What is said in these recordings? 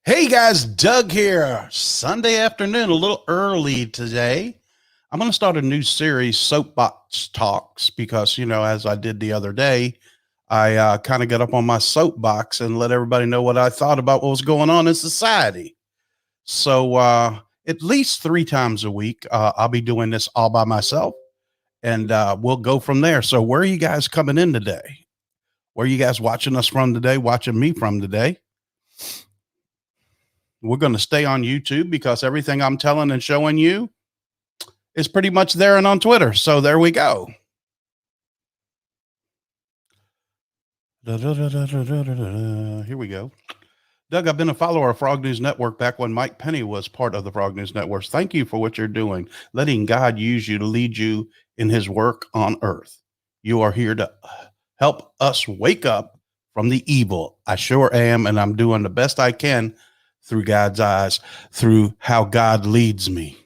Hey guys, Doug here. Sunday afternoon, a little early today. I'm going to start a new series, Soapbox Talks, because, as I did the other day, I kind of got up on my soapbox and let everybody know what I thought about what was going on in society. So, at least 3 times a week, I'll be doing this all by myself, and we'll go from there. So, where are you guys coming in today? Where are you guys watching us from today? Watching me from today? We're going to stay on YouTube because everything I'm telling and showing you is pretty much there and on Twitter. So there we go. Here we go. Doug, I've been a follower of Frog News Network back when Mike Penny was part of the Frog News Network. Thank you for what you're doing, letting God use you to lead you in his work on earth. You are here to help us wake up from the evil. I sure am, and I'm doing the best I can through God's eyes, through how God leads me.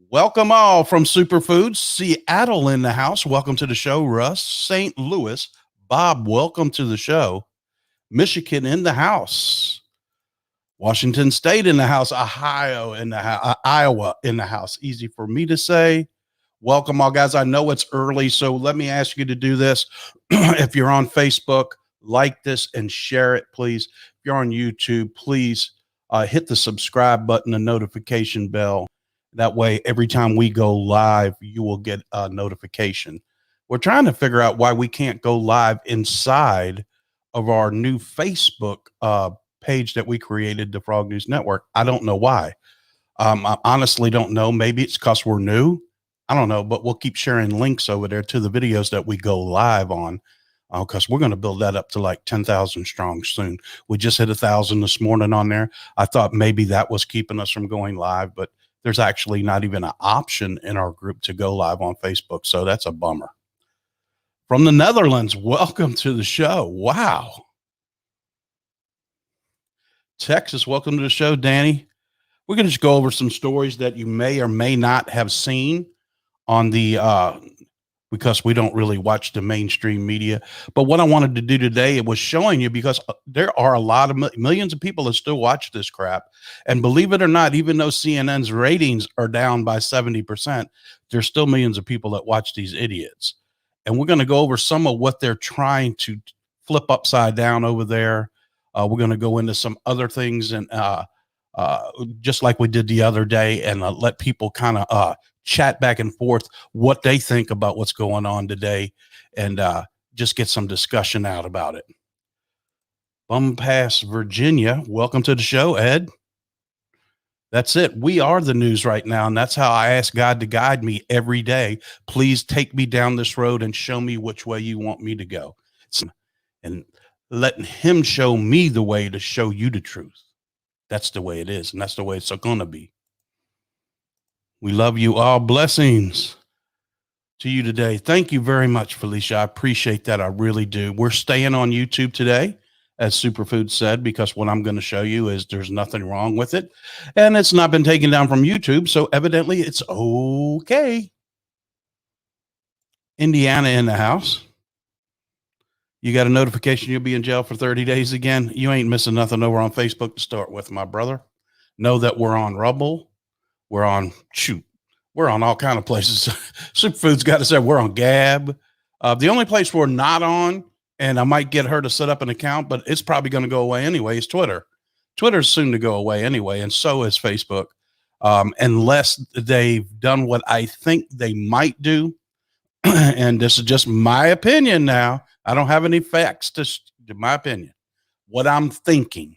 Welcome all from Superfoods, Seattle in the house. Welcome to the show, Russ. St. Louis, Bob, welcome to the show. Michigan in the house. Washington State in the house. Ohio in the house. Iowa in the house. Easy for me to say. Welcome all, guys. I know it's early, so let me ask you to do this. If you're on Facebook, like this and share it, please. If you're on YouTube, please hit the subscribe button and notification bell. That way, every time we go live, you will get a notification. We're trying to figure out why we can't go live inside of our new Facebook page that we created, the Frog News Network. I don't know why. I honestly don't know. Maybe it's because we're new. I don't know, but we'll keep sharing links over there to the videos that we go live on, because we're going to build that up to like 10,000 strong soon. We just hit 1,000 this morning on there. I thought maybe that was keeping us from going live, but there's actually not even an option in our group to go live on Facebook. So that's a bummer. From the Netherlands, welcome to the show. Wow. Texas, welcome to the show, Danny. We're going to just go over some stories that you may or may not have seen on the because we don't really watch the mainstream media. But what I wanted to do today, it was showing you, because there are a lot of millions of people that still watch this crap. And believe it or not, even though CNN's ratings are down by 70%, there's still millions of people that watch these idiots. And we're going to go over some of what they're trying to flip upside down over there. We're going to go into some other things, and just like we did the other day, and let people kind of chat back and forth what they think about what's going on today, and just get some discussion out about it. Bum Pass, Virginia. Welcome to the show, Ed. That's it. We are the news right now, and that's how I ask God to guide me every day. Please take me down this road and show me which way you want me to go. And letting him show me the way to show you the truth. That's the way it is, and that's the way it's going to be. We love you all. Blessings to you today. Thank you very much, Felicia. I appreciate that. I really do. We're staying on YouTube today, as Superfood said, because what I'm going to show you is there's nothing wrong with it, and it's not been taken down from YouTube, so evidently it's okay. Indiana in the house. You got a notification you'll be in jail for 30 days again. You ain't missing nothing over on Facebook to start with, my brother. Know that we're on Rumble. We're on all kind of places. Superfood's got to say we're on Gab. The only place we're not on, and I might get her to set up an account, but it's probably going to go away anyway, is Twitter. Twitter's soon to go away anyway, and so is Facebook, unless they've done what I think they might do. And this is just my opinion now. I don't have any facts to my opinion. What I'm thinking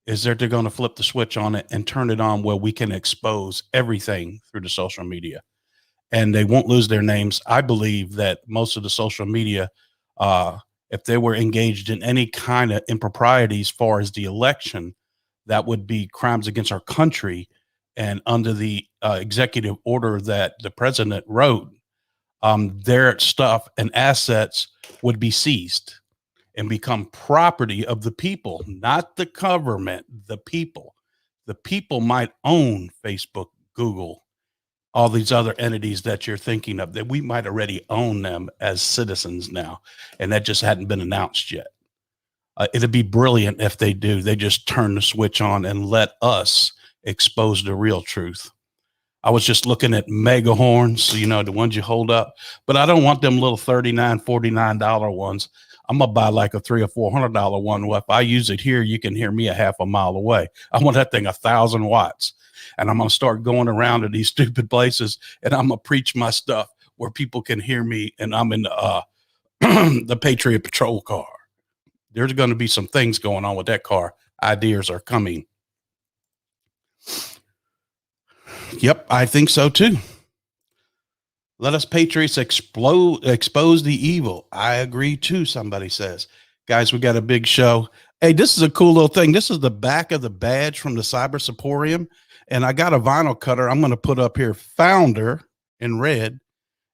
is that they're going to flip the switch on it and turn it on where we can expose everything through the social media, and they won't lose their names. I believe that most of the social media, if they were engaged in any kind of impropriety as far as the election, that would be crimes against our country. And under the executive order that the president wrote, their stuff and assets would be seized and become property of the people, not the government, the people. The people might own Facebook, Google, all these other entities that you're thinking of, that we might already own them as citizens now. And that just hadn't been announced yet. It'd be brilliant if they do. They just turn the switch on and let us expose the real truth. I was just looking at mega horns, the ones you hold up, but I don't want them little $39, $49 ones. I'm gonna buy like a $300 or $400 one. Well, if I use it here, you can hear me a half a mile away. I want that thing 1,000 watts, and I'm gonna start going around to these stupid places, and I'm gonna preach my stuff where people can hear me, and I'm in the the Patriot Patrol car. There's going to be some things going on with that car. Ideas are coming. Yep, I think so too. Let us patriots expose the evil. I agree too, somebody says. Guys, we got a big show. Hey, this is a cool little thing. This is the back of the badge from the Cyber Soporium. And I got a vinyl cutter. I'm going to put up here founder in red.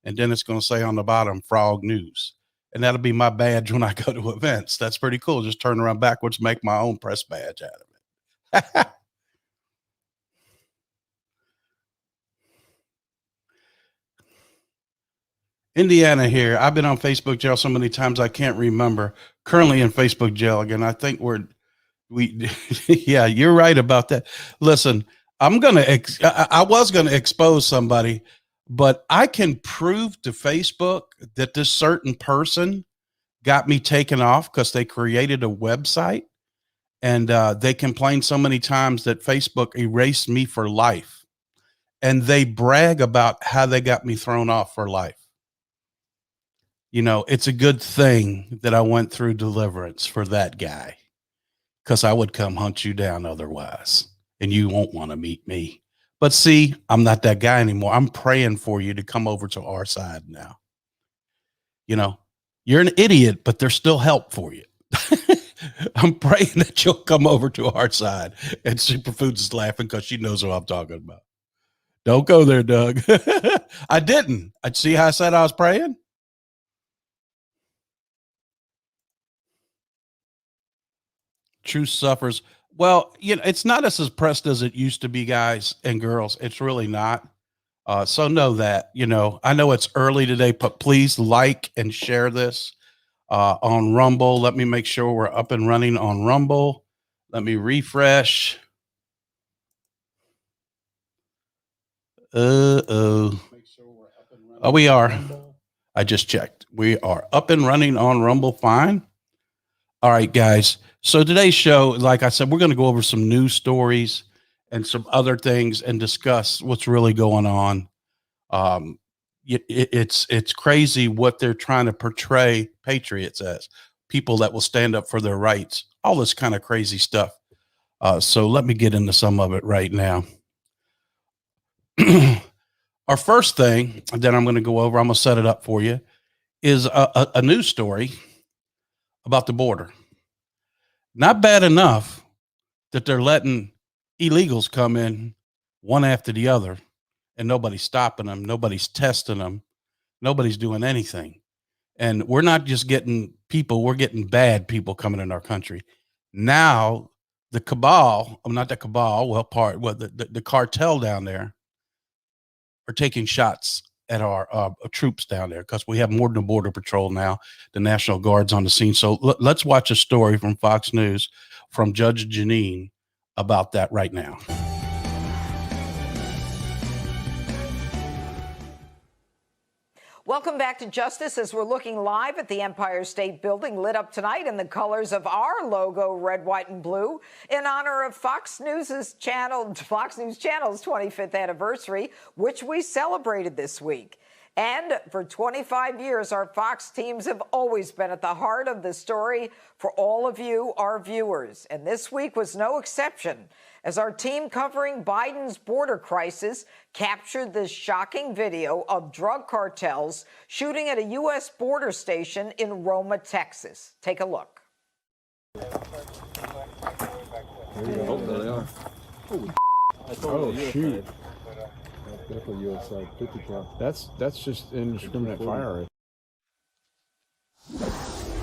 And then it's going to say on the bottom, Frog News. And that'll be my badge when I go to events. That's pretty cool. Just turn around backwards, make my own press badge out of it. Indiana here. I've been on Facebook jail so many times I can't remember. Currently in Facebook jail again. I think yeah, you're right about that. Listen, I was gonna expose somebody, but I can prove to Facebook that this certain person got me taken off because they created a website, and they complained so many times that Facebook erased me for life, and they brag about how they got me thrown off for life. It's a good thing that I went through deliverance for that guy, because I would come hunt you down otherwise, and you won't want to meet me. But see, I'm not that guy anymore. I'm praying for you to come over to our side now. You're an idiot, but there's still help for you. I'm praying that you'll come over to our side. And Superfoods is laughing because she knows what I'm talking about. Don't go there, Doug. I didn't. I'd see how I said I was praying. Truth suffers. Well, it's not as suppressed as it used to be, guys and girls. It's really not. So know that, I know it's early today, but please like and share this on Rumble. Let me make sure we're up and running on Rumble. Let me refresh. Oh, we are. I just checked. We are up and running on Rumble. Fine. All right, guys. So today's show, like I said, we're going to go over some news stories and some other things and discuss what's really going on. It's crazy what they're trying to portray patriots as, people that will stand up for their rights, all this kind of crazy stuff. So let me get into some of it right now. Our first thing that I'm going to go over, I'm going to set it up for you, is a news story about the border. Not bad enough that they're letting illegals come in one after the other, and nobody's stopping them. Nobody's testing them. Nobody's doing anything. And we're not just getting people, we're getting bad people coming in our country. Now, the cabal, not the cabal, the cartel down there are taking shots at our troops down there, because we have more than Border Patrol now. The National Guard's on the scene. So let's watch a story from Fox News from Judge Janine about that right now. Welcome back to Justice, as we're looking live at the Empire State Building, lit up tonight in the colors of our logo, red, white, and blue, in honor of Fox News' channel's 25th anniversary, which we celebrated this week. And for 25 years, our Fox teams have always been at the heart of the story for all of you, our viewers. And this week was no exception, as our team covering Biden's border crisis captured this shocking video of drug cartels shooting at a U.S. border station in Roma, Texas. Take a look. Oh, there they are. Oh, shoot. That's just indiscriminate fire.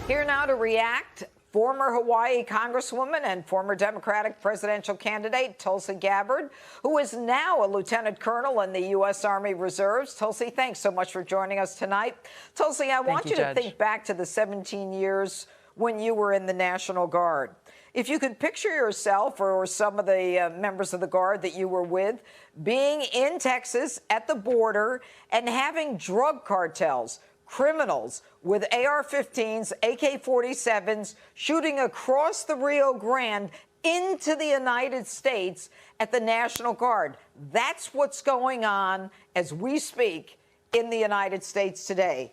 Here now to react, former Hawaii Congresswoman and former Democratic presidential candidate Tulsi Gabbard, who is now a lieutenant colonel in the U.S. Army Reserves. Tulsi, thanks so much for joining us tonight. Tulsi, I want you to think back to the 17 years when you were in the National Guard. If you could picture yourself or some of the members of the Guard that you were with being in Texas at the border and having drug cartels, criminals with AR-15s, AK-47s shooting across the Rio Grande into the United States at the National Guard. That's what's going on as we speak in the United States today.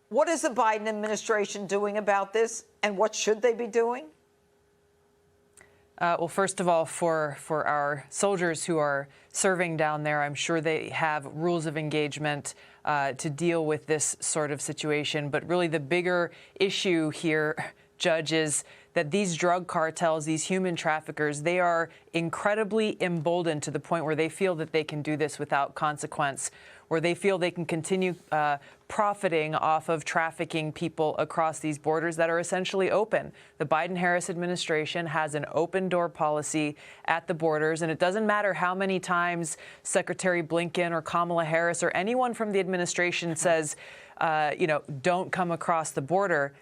What is the Biden administration doing about this, and what should they be doing? Well, first of all, for our soldiers who are serving down there, I'm sure they have rules of engagement to deal with this sort of situation. But really the bigger issue here, Judge, is that these drug cartels, these human traffickers, they are incredibly emboldened to the point where they feel that they can do this without consequence, where they feel they can continue profiting off of trafficking people across these borders that are essentially open. The Biden-Harris administration has an open door policy at the borders, and it doesn't matter how many times Secretary Blinken or Kamala Harris or anyone from the administration says, don't come across the border.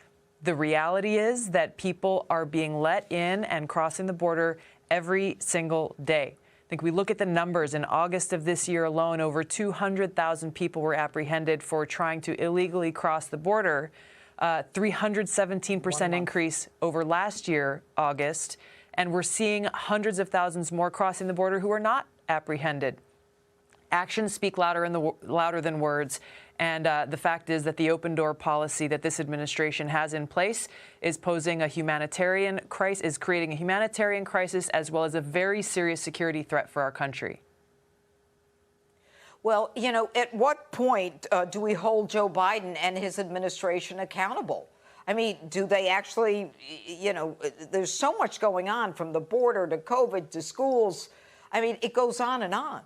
The reality is that people are being let in and crossing the border every single day. I think we look at the numbers. In August of this year alone, over 200,000 people were apprehended for trying to illegally cross the border, 317% increase over last year, August. And we're seeing hundreds of thousands more crossing the border who are not apprehended. Actions speak louder than words. And the fact is that the open door policy that this administration has in place is posing a humanitarian crisis, is creating a humanitarian crisis as well as a very serious security threat for our country. Well, at what point do we hold Joe Biden and his administration accountable? I mean, do they actually, there's so much going on from the border to COVID to schools. I mean, it goes on and on.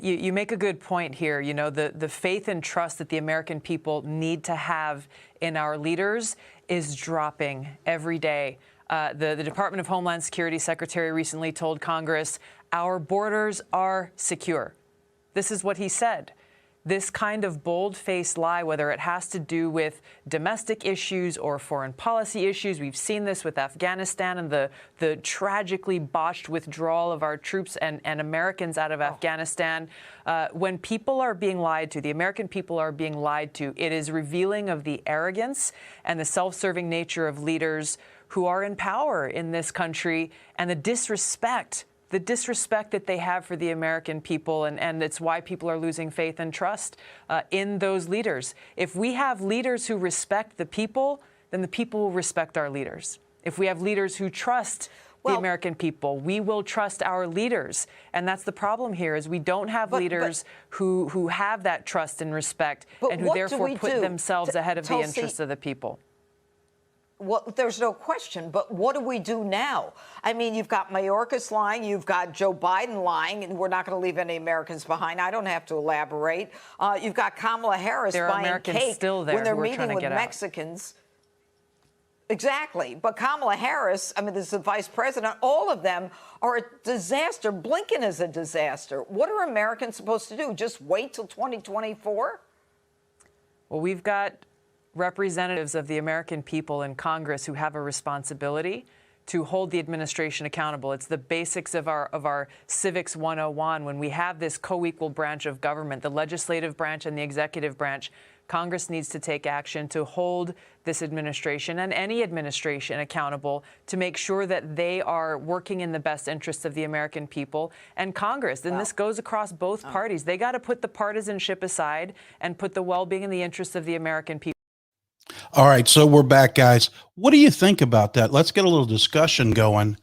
You make a good point here. The faith and trust that the American people need to have in our leaders is dropping every day. The Department of Homeland Security Secretary recently told Congress, our borders are secure. This is what he said. This kind of bold-faced lie, whether it has to do with domestic issues or foreign policy issues, we've seen this with Afghanistan and the tragically botched withdrawal of our troops and Americans out of Afghanistan. When people are being lied to, the American people are being lied to, it is revealing of the arrogance and the self-serving nature of leaders who are in power in this country and the disrespect that they have for the American people, and it's why people are losing faith and trust in those leaders. If we have leaders who respect the people, then the people will respect our leaders. If we have leaders who trust the American people, we will trust our leaders. And that's the problem here, is we don't have leaders who have that trust and respect and who therefore put themselves ahead of the interests of the people. Well, there's no question, but what do we do now? I mean, you've got Mayorkas lying, you've got Joe Biden lying, and we're not going to leave any Americans behind. I don't have to elaborate. You've got Kamala Harris buying cake when they're meeting with Mexicans. Exactly. But Kamala Harris, I mean, this is the vice president, all of them are a disaster. Blinken is a disaster. What are Americans supposed to do? Just wait till 2024? Well, we've got representatives of the American people in Congress who have a responsibility to hold the administration accountable. It's the basics of our Civics 101. When we have this co-equal branch of government, the legislative branch and the executive branch, Congress needs to take action to hold this administration and any administration accountable to make sure that they are working in the best interests of the American people. And Congress, and this goes across both parties, they got to put the partisanship aside and put the well-being and the interests of the American people. All right, so we're back, guys. What do you think about that? Let's get a little discussion going.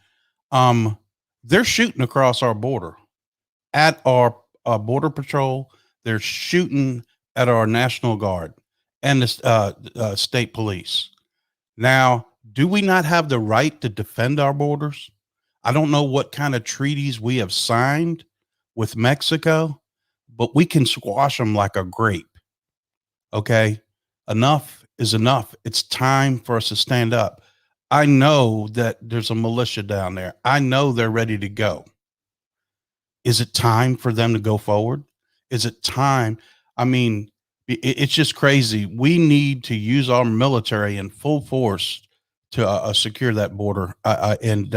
They're shooting across our border at our border patrol. They're shooting at our National Guard and the state police. Now, do we not have the right to defend our borders? I don't know what kind of treaties we have signed with Mexico, but we can squash them like a grape. Okay, enough is enough. It's time for us to stand up. I know that there's a militia down there. I know they're ready to go. Is it time for them to go forward? Is it time? I mean, It's just crazy. We need to use our military in full force to secure that border. And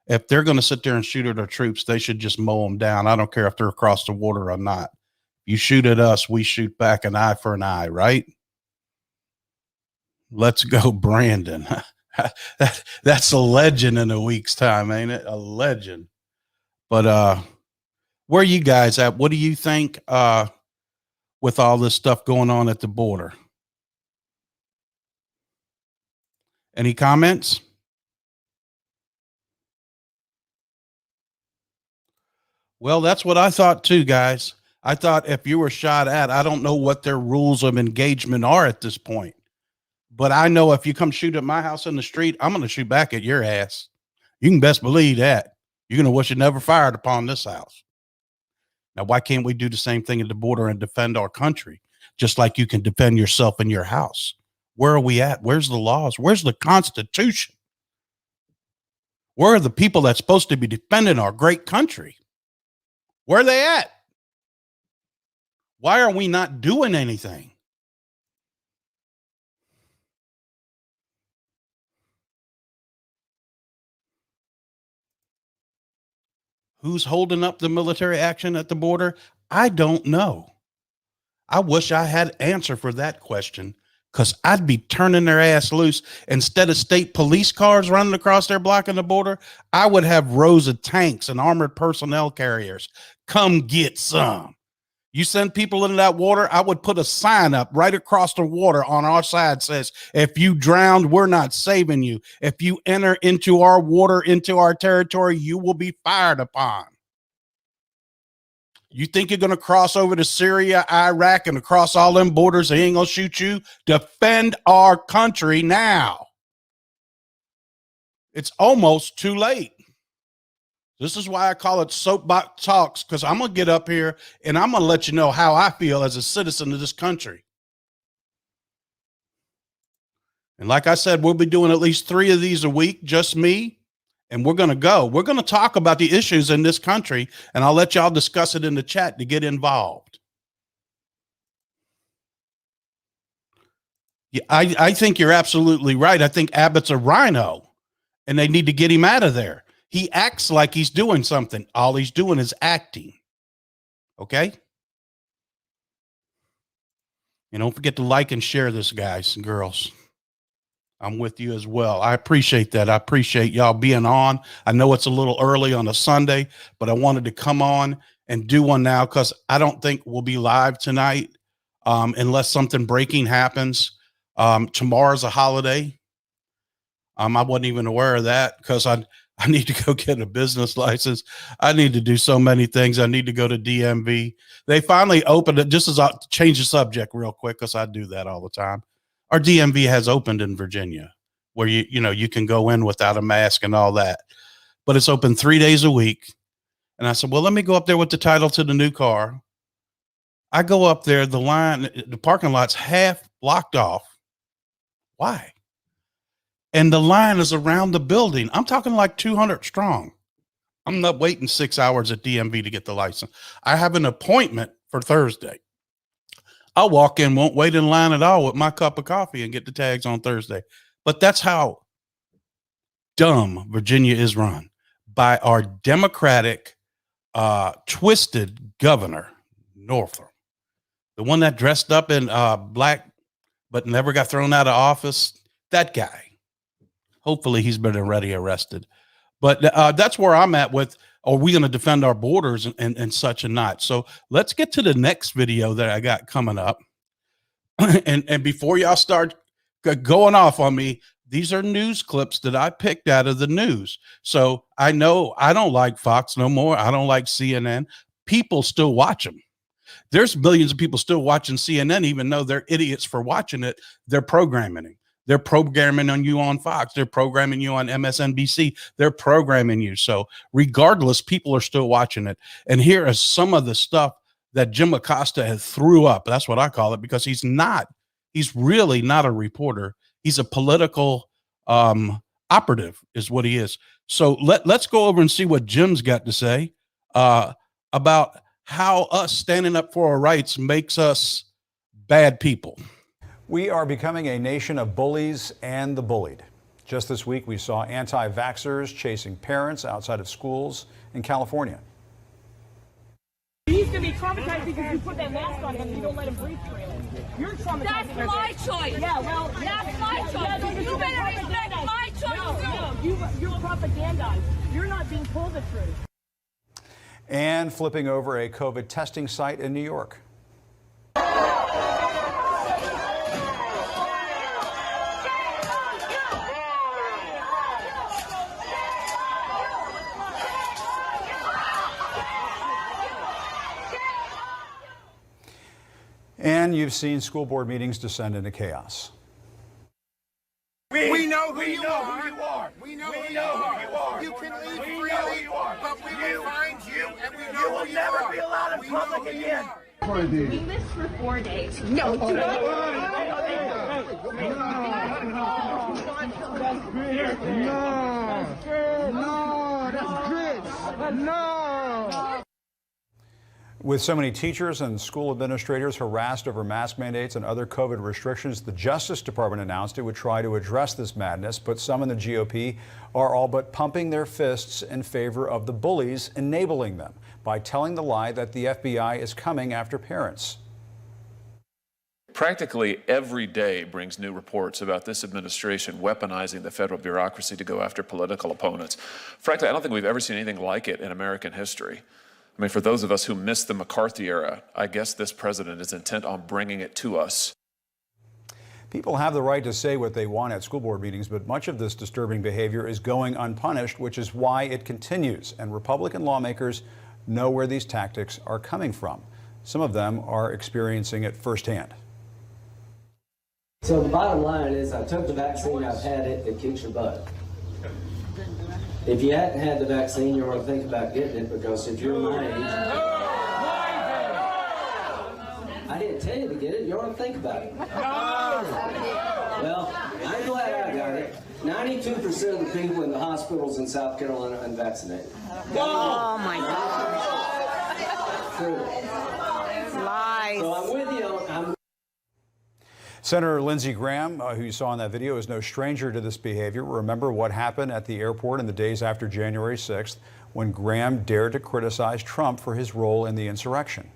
if they're going to sit there and shoot at our troops, they should just mow them down. I don't care if they're across the border or not. You shoot at us, we shoot back, an eye for an eye, right? Let's go, Brandon. That's a legend in a week's time, ain't it? A legend. But where are you guys at? What do you think with all this stuff going on at the border? Any comments? Well, that's what I thought too, guys. I thought if you were shot at, I don't know what their rules of engagement are at this point, but I know if you come shoot at my house in the street, I'm going to shoot back at your ass. You can best believe that. You're going to wish you never fired upon this house. Now, why can't we do the same thing at the border and defend our country, just like you can defend yourself in your house? Where are we at? Where's the laws? Where's the Constitution? Where are the people that's supposed to be defending our great country? Where are they at? Why are we not doing anything? Who's holding up the military action at the border? I don't know. I wish I had an answer for that question, because I'd be turning their ass loose. Instead of state police cars running across their blocking the border, I would have rows of tanks and armored personnel carriers. Come get some. You send people into that water, I would put a sign up right across the water on our side says, if you drowned, we're not saving you. If you enter into our water, into our territory, you will be fired upon. You think you're going to cross over to Syria, Iraq, and across all them borders, they ain't going to shoot you? Defend our country now. It's almost too late. This is why I call it Soapbox Talks, because I'm going to get up here and I'm going to let you know how I feel as a citizen of this country. And like I said, we'll be doing at least 3 of these a week, just me. And we're going to go. We're going to talk about the issues in this country, and I'll let y'all discuss it in the chat to get involved. Yeah, I think you're absolutely right. I think Abbott's a rhino, and they need to get him out of there. He acts like he's doing something. All he's doing is acting. Okay? And don't forget to like and share this, guys and girls. I'm with you as well. I appreciate that. I appreciate y'all being on. I know it's a little early on a Sunday, but I wanted to come on and do one now because I don't think we'll be live tonight unless something breaking happens. Tomorrow's a holiday. I wasn't even aware of that because I need to go get a business license. I need to do so many things. I need to go to DMV. They finally opened it. Just as I change the subject real quick, because I do that all the time. Our DMV has opened in Virginia, where you can go in without a mask and all that, but it's open 3 days a week. And I said, well, let me go up there with the title to the new car. I go up there, the parking lot's half blocked off. Why? And the line is around the building. I'm talking like 200 strong. I'm not waiting 6 hours at DMV to get the license. I have an appointment for Thursday. I'll walk in, won't wait in line at all with my cup of coffee and get the tags on Thursday. But that's how dumb Virginia is run by our Democratic, twisted governor, Northam, the one that dressed up in black but never got thrown out of office. That guy. Hopefully he's been already arrested. But that's where I'm at with, are we going to defend our borders and such and not? So let's get to the next video that I got coming up. and before y'all start going off on me, these are news clips that I picked out of the news. So I know I don't like Fox no more. I don't like CNN. People still watch them. There's millions of people still watching CNN, even though they're idiots for watching it. They're programming it. They're programming on you on Fox. They're programming you on MSNBC. They're programming you. So regardless, people are still watching it. And here is some of the stuff that Jim Acosta has threw up. That's what I call it, because he's really not a reporter. He's a political operative is what he is. So let's go over and see what Jim's got to say about how us standing up for our rights makes us bad people. We are becoming a nation of bullies and the bullied. Just this week, we saw anti-vaxxers chasing parents outside of schools in California. He's going to be traumatized because you put that mask on him and you don't let him breathe through it. You're traumatized. That's my choice. Yeah, well, that's my choice. Yeah, you better respect my choice. No, you're propagandized. You're not being told the truth. And flipping over a COVID testing site in New York. And you've seen school board meetings descend into chaos. We know who you are. We know who you are. You can leave freely, but we will find you, and we know who you are. You will never be allowed in public again. We lived for 4 days. No. With so many teachers and school administrators harassed over mask mandates and other COVID restrictions, the Justice Department announced it would try to address this madness, but some in the GOP are all but pumping their fists in favor of the bullies enabling them by telling the lie that the FBI is coming after parents. Practically every day brings new reports about this administration weaponizing the federal bureaucracy to go after political opponents. Frankly, I don't think we've ever seen anything like it in American history. I mean, for those of us who missed the McCarthy era, I guess this president is intent on bringing it to us. People have the right to say what they want at school board meetings, but much of this disturbing behavior is going unpunished, which is why it continues. And Republican lawmakers know where these tactics are coming from. Some of them are experiencing it firsthand. So the bottom line is, I took the vaccine, I've had it, it kicks your butt. If you hadn't had the vaccine, you ought to think about getting it, because if you're my age, I didn't tell you to get it, you ought to think about it. Well, I'm glad I got it. 92% of the people in the hospitals in South Carolina are unvaccinated. Oh my God. True. Lies. So I'm with you on, Senator Lindsey Graham, who you saw in that video, is no stranger to this behavior. Remember what happened at the airport in the days after January 6th when Graham dared to criticize Trump for his role in the insurrection.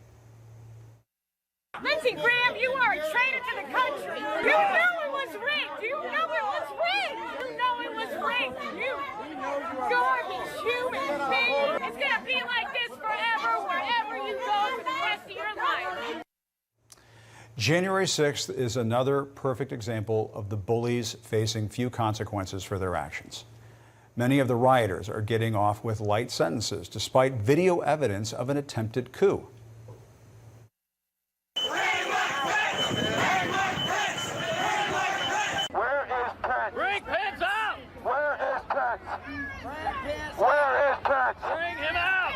Lindsey Graham, you are a traitor to the country. You know it was rigged. You know it was rigged. You know it was rigged. You garbage human being. It's going to be like this forever, wherever you go for the rest of your life. January 6th is another perfect example of the bullies facing few consequences for their actions. Many of the rioters are getting off with light sentences despite video evidence of an attempted coup. Bring Pence out! Where is Pence? Where is Pence? Bring him out!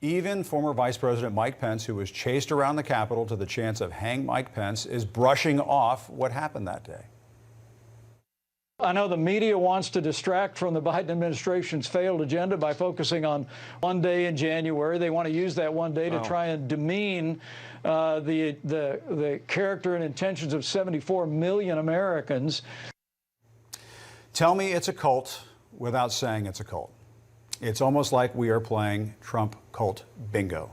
Even former Vice President Mike Pence, who was chased around the Capitol to the chants of "Hang Mike Pence," is brushing off what happened that day. I know the media wants to distract from the Biden administration's failed agenda by focusing on one day in January. They want to use that one day to try and demean the character and intentions of 74 million Americans. Tell me it's a cult without saying it's a cult. It's almost like we are playing Trump cult bingo.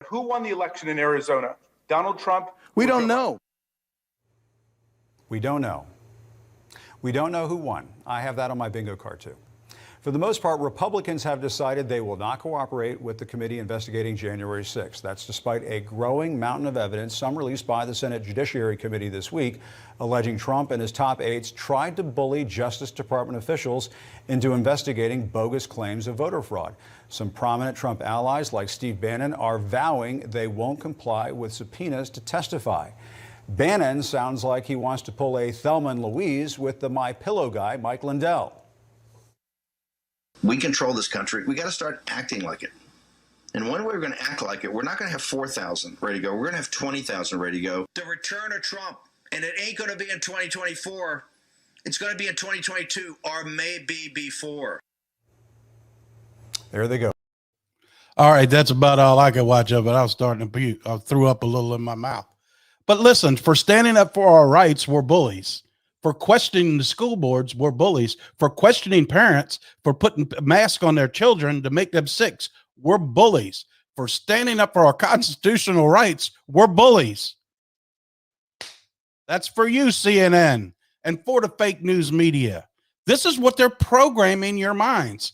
Who won the election in Arizona? Donald Trump? We don't know. We don't know. We don't know who won. I have that on my bingo card, too. For the most part, Republicans have decided they will not cooperate with the committee investigating January 6th. That's despite a growing mountain of evidence, some released by the Senate Judiciary Committee this week, alleging Trump and his top aides tried to bully Justice Department officials into investigating bogus claims of voter fraud. Some prominent Trump allies, like Steve Bannon, are vowing they won't comply with subpoenas to testify. Bannon sounds like he wants to pull a Thelma and Louise with the My Pillow guy, Mike Lindell. We control this country. We got to start acting like it. And one way we're going to act like it, we're not going to have 4,000 ready to go. We're going to have 20,000 ready to go. The return of Trump, and it ain't going to be in 2024. It's going to be in 2022 or maybe before. There they go. All right, that's about all I could watch of it. I was starting to puke. I threw up a little in my mouth. But listen, for standing up for our rights, we're bullies. For questioning the school boards, we're bullies. For questioning parents, for putting masks on their children to make them sick, we're bullies. For standing up for our constitutional rights, we're bullies. That's for you, CNN, and for the fake news media. This is what they're programming your minds.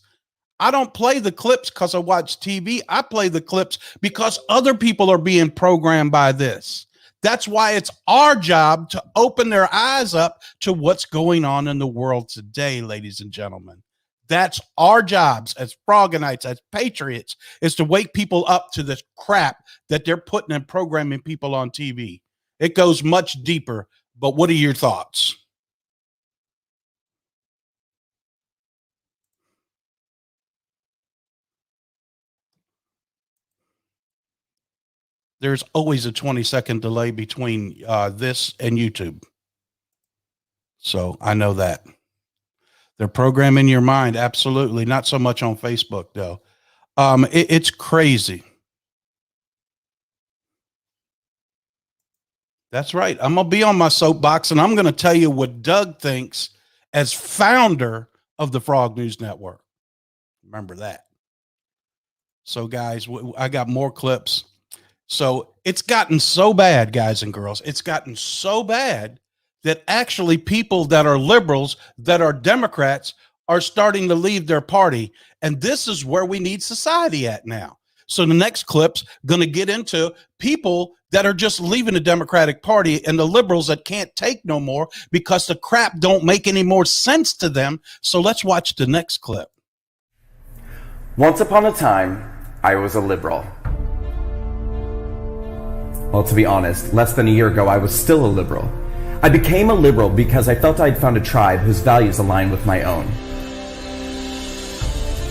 I don't play the clips because I watch TV. I play the clips because other people are being programmed by this. That's why it's our job to open their eyes up to what's going on in the world today, ladies and gentlemen. That's our jobs as Froganites, as patriots, is to wake people up to this crap that they're putting and programming people on TV. It goes much deeper, but what are your thoughts? There's always a 20-second delay between this and YouTube. So I know that. They're programming your mind. Absolutely. Not so much on Facebook, though. It's crazy. That's right. I'm going to be on my soapbox, and I'm going to tell you what Doug thinks as founder of the Frog News Network. Remember that. So, guys, I got more clips. So it's gotten so bad, guys and girls. It's gotten so bad that actually people that are liberals, that are Democrats, are starting to leave their party. And this is where we need society at now. So the next clip's going to get into people that are just leaving the Democratic Party and the liberals that can't take no more because the crap don't make any more sense to them. So let's watch the next clip. Once upon a time, I was a liberal. Well, to be honest, less than a year ago, I was still a liberal. I became a liberal because I felt I'd found a tribe whose values aligned with my own.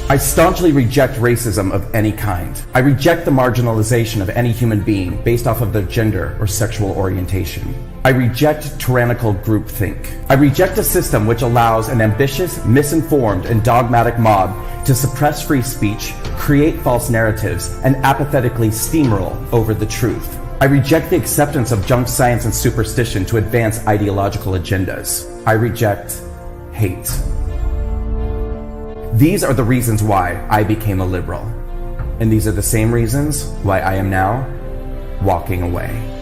I staunchly reject racism of any kind. I reject the marginalization of any human being based off of their gender or sexual orientation. I reject tyrannical groupthink. I reject a system which allows an ambitious, misinformed, and dogmatic mob to suppress free speech, create false narratives, and apathetically steamroll over the truth. I reject the acceptance of junk science and superstition to advance ideological agendas. I reject hate. These are the reasons why I became a liberal. And these are the same reasons why I am now walking away.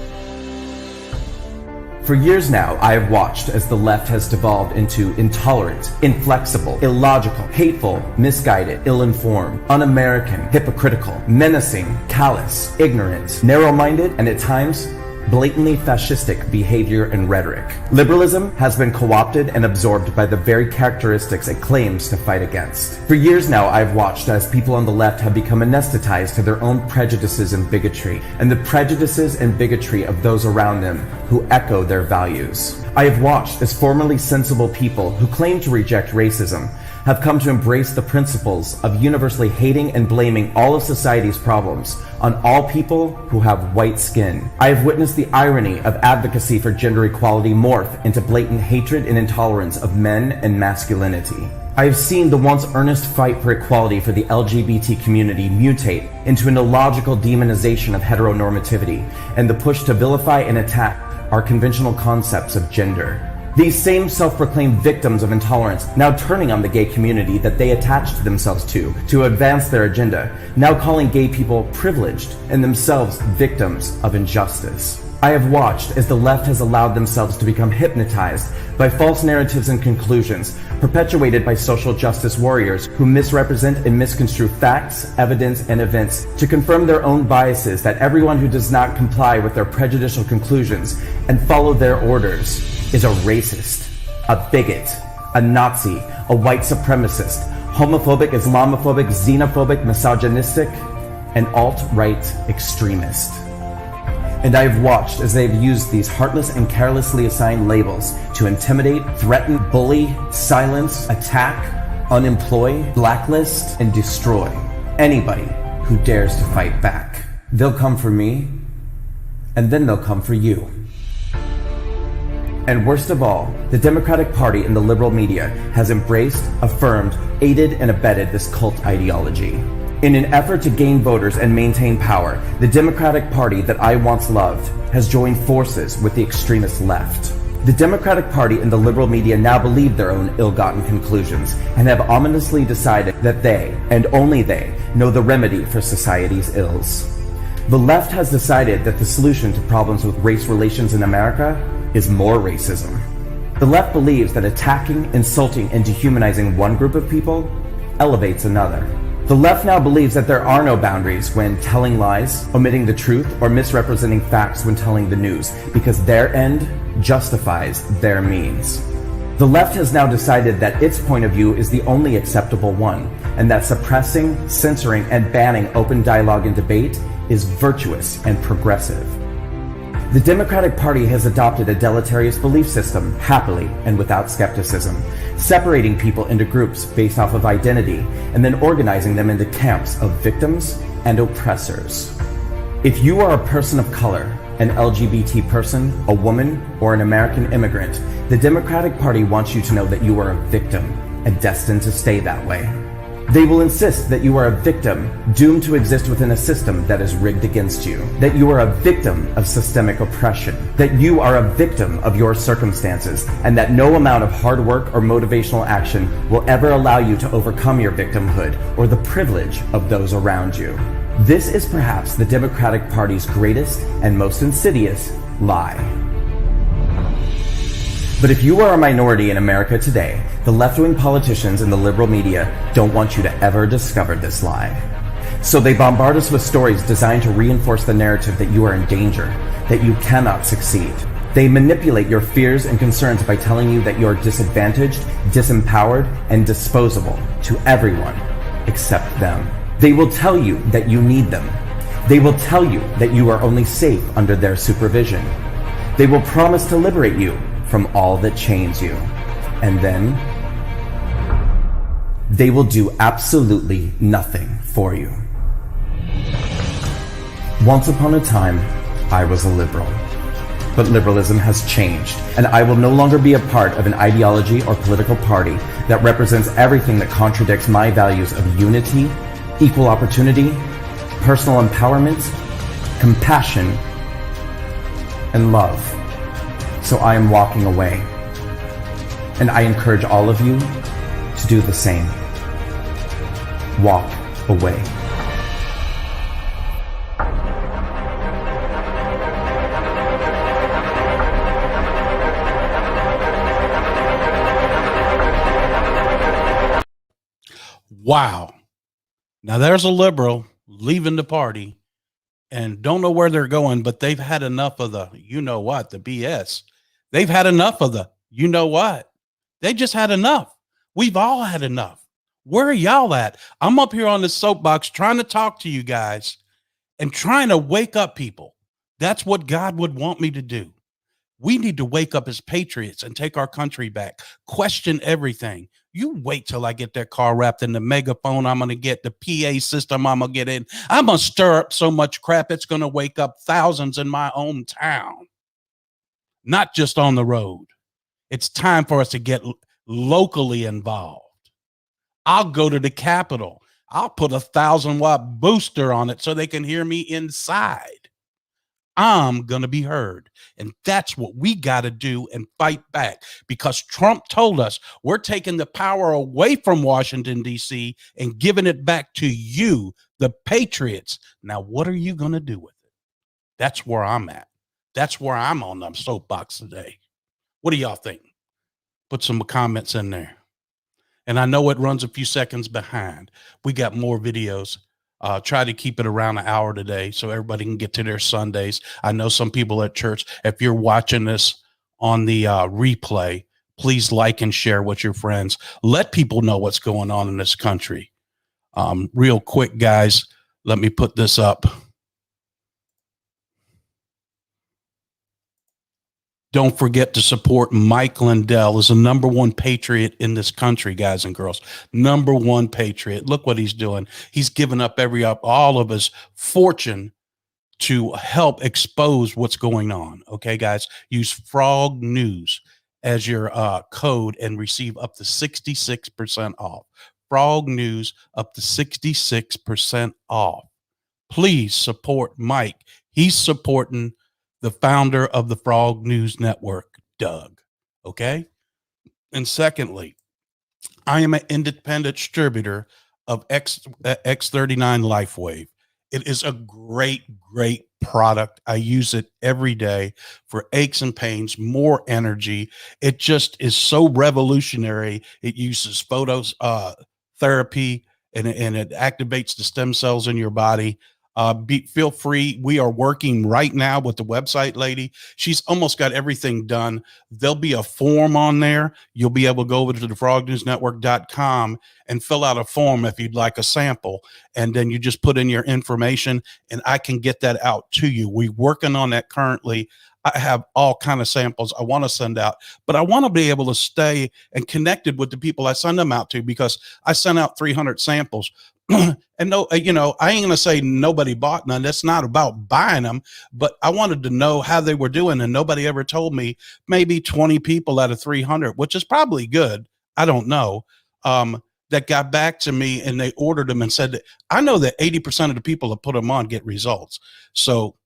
For years now, I have watched as the left has devolved into intolerant, inflexible, illogical, hateful, misguided, ill-informed, un-American, hypocritical, menacing, callous, ignorant, narrow-minded, and at times, blatantly fascistic behavior and rhetoric. Liberalism has been co-opted and absorbed by the very characteristics it claims to fight against. For years now, I've watched as people on the left have become anesthetized to their own prejudices and bigotry, and the prejudices and bigotry of those around them who echo their values. I have watched as formerly sensible people who claim to reject racism have come to embrace the principles of universally hating and blaming all of society's problems on all people who have white skin. I have witnessed the irony of advocacy for gender equality morph into blatant hatred and intolerance of men and masculinity. I have seen the once earnest fight for equality for the LGBT community mutate into an illogical demonization of heteronormativity and the push to vilify and attack our conventional concepts of gender. These same self-proclaimed victims of intolerance now turning on the gay community that they attached themselves to advance their agenda, now calling gay people privileged and themselves victims of injustice. I have watched as the left has allowed themselves to become hypnotized by false narratives and conclusions perpetuated by social justice warriors who misrepresent and misconstrue facts, evidence, and events to confirm their own biases that everyone who does not comply with their prejudicial conclusions and follow their orders is a racist, a bigot, a Nazi, a white supremacist, homophobic, Islamophobic, xenophobic, misogynistic, and alt-right extremist. And I have watched as they have used these heartless and carelessly assigned labels to intimidate, threaten, bully, silence, attack, unemploy, blacklist, and destroy anybody who dares to fight back. They'll come for me, and then they'll come for you. And worst of all, the Democratic Party and the liberal media has embraced, affirmed, aided, and abetted this cult ideology. In an effort to gain voters and maintain power, the Democratic Party that I once loved has joined forces with the extremist left. The Democratic Party and the liberal media now believe their own ill-gotten conclusions and have ominously decided that they, and only they, know the remedy for society's ills. The left has decided that the solution to problems with race relations in America is more racism. The left believes that attacking, insulting, and dehumanizing one group of people elevates another. The left now believes that there are no boundaries when telling lies, omitting the truth, or misrepresenting facts when telling the news, because their end justifies their means. The left has now decided that its point of view is the only acceptable one, and that suppressing, censoring, and banning open dialogue and debate is virtuous and progressive. The Democratic Party has adopted a deleterious belief system happily and without skepticism, separating people into groups based off of identity and then organizing them into camps of victims and oppressors. If you are a person of color, an LGBT person, a woman, or an American immigrant, the Democratic Party wants you to know that you are a victim and destined to stay that way. They will insist that you are a victim doomed to exist within a system that is rigged against you, that you are a victim of systemic oppression, that you are a victim of your circumstances, and that no amount of hard work or motivational action will ever allow you to overcome your victimhood or the privilege of those around you. This is perhaps the Democratic Party's greatest and most insidious lie. But if you are a minority in America today, the left-wing politicians and the liberal media don't want you to ever discover this lie. So they bombard us with stories designed to reinforce the narrative that you are in danger, that you cannot succeed. They manipulate your fears and concerns by telling you that you're disadvantaged, disempowered, and disposable to everyone except them. They will tell you that you need them. They will tell you that you are only safe under their supervision. They will promise to liberate you from all that chains you. And then they will do absolutely nothing for you. Once upon a time, I was a liberal. But liberalism has changed, and I will no longer be a part of an ideology or political party that represents everything that contradicts my values of unity, equal opportunity, personal empowerment, compassion, and love. So I am walking away. And I encourage all of you to do the same. Walk away. Wow. Now there's a liberal leaving the party and don't know where they're going, but they've had enough of the, you know what, the BS. They've had enough of the, you know what, they just had enough. We've all had enough. Where are y'all at? I'm up here on the soapbox trying to talk to you guys and trying to wake up people. That's what God would want me to do. We need to wake up as patriots and take our country back. Question everything. You wait till I get that car wrapped in the megaphone. I'm going to get the PA system. I'm going to get in. I'm going to stir up so much crap. It's going to wake up thousands in my own town, not just on the road. It's time for us to get locally involved. I'll go to the Capitol. I'll put a 1,000-watt booster on it so they can hear me inside. I'm going to be heard. And that's what we got to do and fight back, because Trump told us we're taking the power away from Washington, D.C. and giving it back to you, the patriots. Now, what are you going to do with it? That's where I'm at. That's where I'm on the soapbox today. What do y'all think? Put some comments in there. And I know it runs a few seconds behind. We got more videos. Try to keep it around an hour today so everybody can get to their Sundays. I know some people at church, if you're watching this on the replay, please like and share with your friends. Let people know what's going on in this country. Real quick, guys, let me put this up. Don't forget to support Mike Lindell is the #1 patriot in this country, guys and girls. #1 patriot. Look what he's doing. He's given up all of his fortune to help expose what's going on. Okay, guys, use Frog News as your code and receive up to 66% off. Frog News up to 66% off. Please support Mike. He's supporting the founder of the Frog News Network, Doug. Okay. And secondly, I am an independent distributor of X39 LifeWave. It is a great, great product. I use it every day for aches and pains, more energy. It just is so revolutionary. It uses photos therapy and it activates the stem cells in your body. Feel free. We are working right now with the website lady. She's almost got everything done. There'll be a form on there. You'll be able to go over to the frognewsnetwork.com and fill out a form if you'd like a sample. And then you just put in your information and I can get that out to you. We're working on that currently. I have all kind of samples I want to send out, but I want to be able to stay and connected with the people I send them out to, because I sent out 300 samples. And no, I ain't gonna say nobody bought none. That's not about buying them, but I wanted to know how they were doing, and nobody ever told me. Maybe 20 people out of 300, which is probably good. I don't know. That got back to me and they ordered them and said that I know that 80% of the people that put them on get results. So,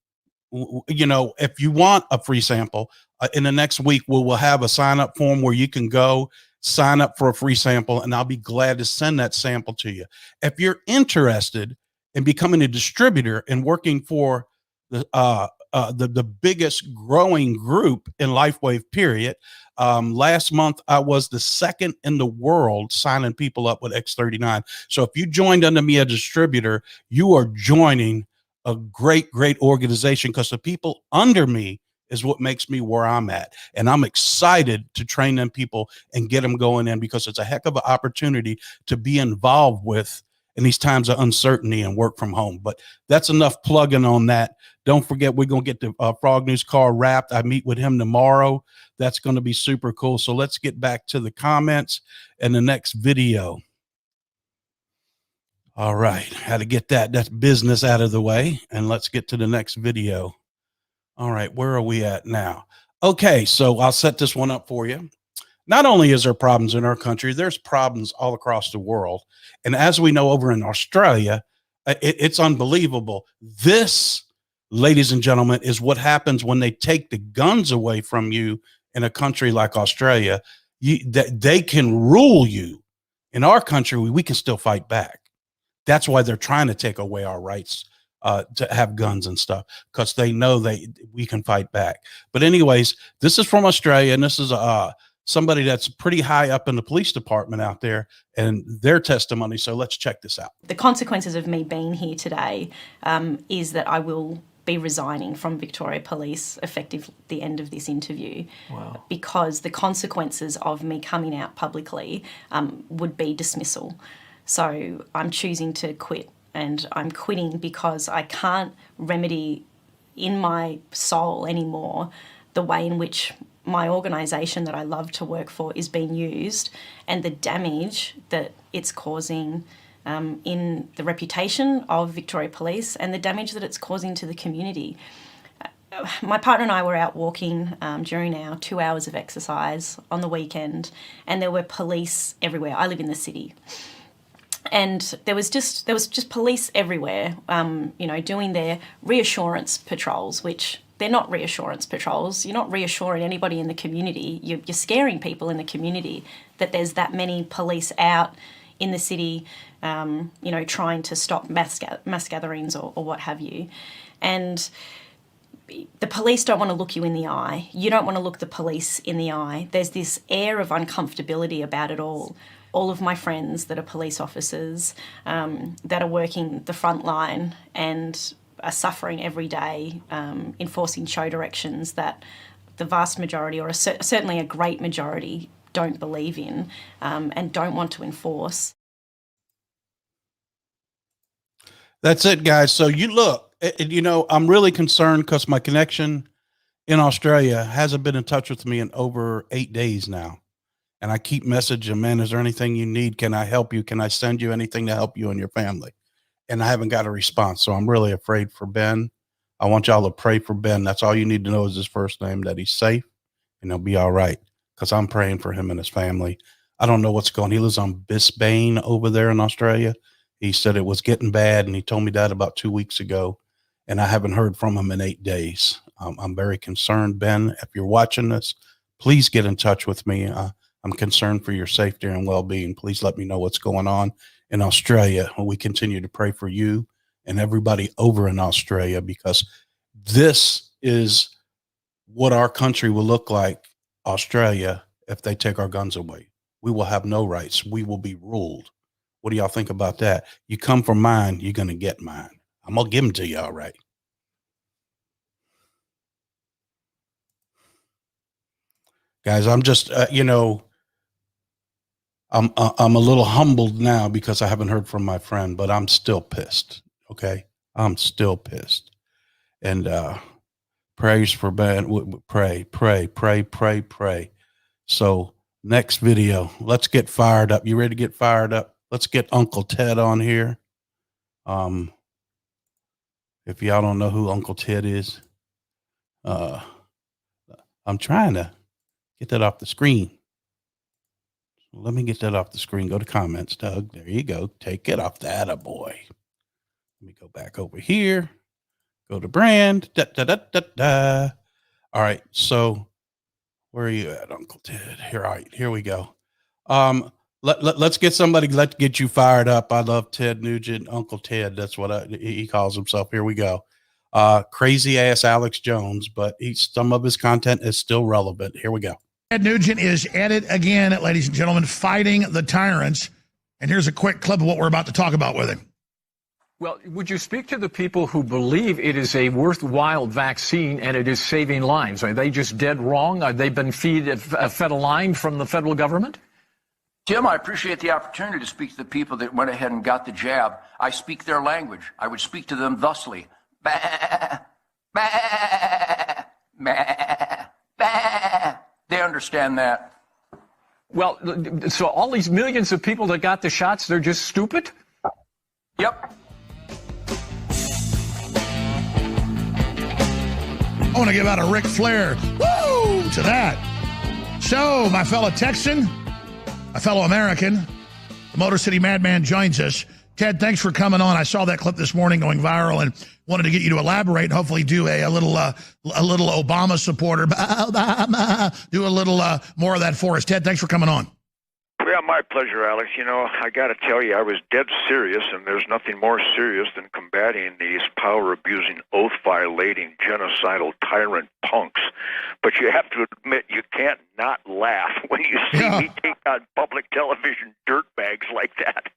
if you want a free sample, in the next week, we'll have a sign up form where you can go sign up for a free sample, and I'll be glad to send that sample to you. If you're interested in becoming a distributor and working for the biggest growing group in LifeWave, period. Last month, I was the second in the world signing people up with X39. So if you joined under me as a distributor, you are joining a great, great organization, because the people under me is what makes me where I'm at. And I'm excited to train them people and get them going in, because it's a heck of an opportunity to be involved with in these times of uncertainty and work from home. But that's enough plugging on that. Don't forget, we're going to get the Frog News car wrapped. I meet with him tomorrow. That's going to be super cool. So let's get back to the comments and the next video. All right. Had to get that's business out of the way. And let's get to the next video. All right, where are we at now? Okay, so I'll set this one up for you. Not only is there problems in our country, there's problems all across the world. And as we know, over in Australia, it's unbelievable. This, ladies and gentlemen, is what happens when they take the guns away from you in a country like Australia. They can rule you. In our country, we can still fight back. That's why they're trying to take away our rights to have guns and stuff, because they know we can fight back. But anyways, this is from Australia, and this is somebody that's pretty high up in the police department out there and their testimony. So let's check this out. The consequences of me being here today is that I will be resigning from Victoria Police effective the end of this interview. Wow. Because the consequences of me coming out publicly would be dismissal. So I'm choosing to quit. And I'm quitting because I can't remedy in my soul anymore the way in which my organisation that I love to work for is being used, and the damage that it's causing in the reputation of Victoria Police, and the damage that it's causing to the community. My partner and I were out walking during our 2 hours of exercise on the weekend, and there were police everywhere. I live in the city. And there was just police everywhere, doing their reassurance patrols, which they're not reassurance patrols. You're not reassuring anybody in the community. You're scaring people in the community that there's that many police out in the city, trying to stop mass gatherings or what have you. And the police don't want to look you in the eye. You don't want to look the police in the eye. There's this air of uncomfortability about it all. All of my friends that are police officers, that are working the front line and are suffering every day, enforcing show directions that the vast majority, or certainly a great majority, don't believe in and don't want to enforce. That's it, guys. So you look, I'm really concerned because my connection in Australia hasn't been in touch with me in over 8 days now. And I keep messaging, man, is there anything you need? Can I help you? Can I send you anything to help you and your family? And I haven't got a response. So I'm really afraid for Ben. I want y'all to pray for Ben. That's all you need to know is his first name, that he's safe and he'll be all right, because I'm praying for him and his family. I don't know what's going on. He lives on Bisbane over there in Australia. He said it was getting bad, and he told me that about 2 weeks ago, and I haven't heard from him in 8 days. I'm very concerned, Ben. If you're watching this, please get in touch with me. I'm concerned for your safety and well-being. Please let me know what's going on in Australia. We continue to pray for you and everybody over in Australia, because this is what our country will look like, Australia, if they take our guns away. We will have no rights. We will be ruled. What do y'all think about that? You come for mine, you're going to get mine. I'm going to give them to you, all right. Guys, I'm just, I'm a little humbled now because I haven't heard from my friend, but I'm still pissed. Okay. I'm still pissed. And, praise for Ben. Pray. So next video, let's get fired up. You ready to get fired up? Let's get Uncle Ted on here. If y'all don't know who Uncle Ted is, I'm trying to get that off the screen. Let me get that off the screen. Go to comments, Doug. There you go. Take it off that, boy. Let me go back over here. Go to brand. All right. So where are you at, Uncle Ted? Here, all right. Here we go. Let's get somebody. Let's get you fired up. I love Ted Nugent, Uncle Ted. That's what he calls himself. Here we go. Crazy ass Alex Jones, but some of his content is still relevant. Here we go. Ted Nugent is at it again, ladies and gentlemen, fighting the tyrants. And here's a quick clip of what we're about to talk about with him. Well, would you speak to the people who believe it is a worthwhile vaccine and it is saving lives? Are they just dead wrong? Are they been fed a line from the federal government? Tim, I appreciate the opportunity to speak to the people that went ahead and got the jab. I speak their language. I would speak to them thusly. Bah, bah, bah, bah. They understand that. Well, so all these millions of people that got the shots, they're just stupid? Yep. I want to give out a Ric Flair, woo, to that. So, my fellow Texan, my fellow American, the Motor City Madman joins us. Ted, thanks for coming on. I saw that clip this morning going viral and wanted to get you to elaborate and hopefully do a little Obama supporter, do a little more of that for us. Ted, thanks for coming on. Yeah, my pleasure, Alex. You know, I got to tell you, I was dead serious, and there's nothing more serious than combating these power-abusing, oath-violating, genocidal tyrant punks. But you have to admit, you can't not laugh when you see me take on public television dirtbags like that.